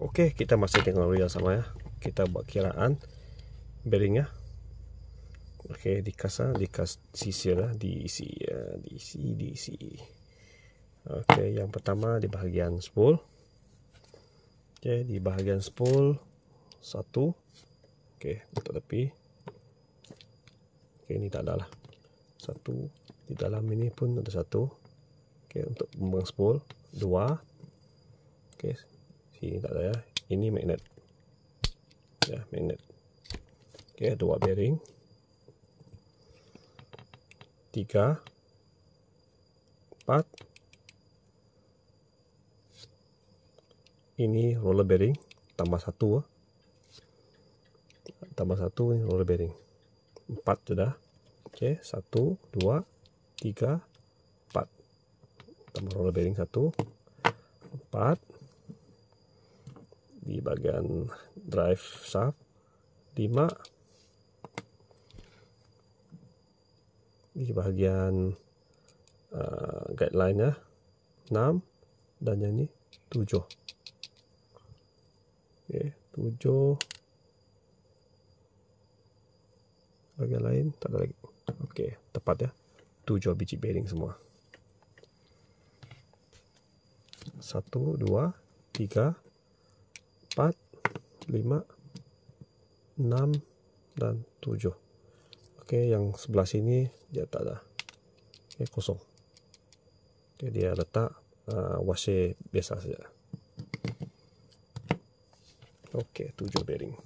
Okey, kita masih tengok real sama ya. Kita buat kiraan bearing ya. Okey, dikas sisir lah, diisi. Okey, yang pertama di bahagian spool. Okey, di bahagian spool satu. Okey, untuk tepi. Okey, ini tak ada lah. Satu. Di dalam ini pun ada satu. Okey, untuk pembang spool dua. Okey, sini tak ada ya. Ini magnet. Ya, magnet. Okey, dua bearing. 3 4. Ini roller bearing tambah satu. Tambah satu ini roller bearing. 4 sudah. Okey, 1 2 3 4. Tambah roller bearing 1 4. Di bagian drive shaft 5. Di bahagian guideline ya 6. Dan yang ini 7. Okey, 7. Bagian lain tak ada lagi. Okey, tepat ya. 7 biji bearing semua. 1 2 3 4 5 6 dan 7. Okey, yang sebelah sini dia tak ada. Okey, kosong. Okey, dia letak washer biasa saja. Okey, 7 bearing.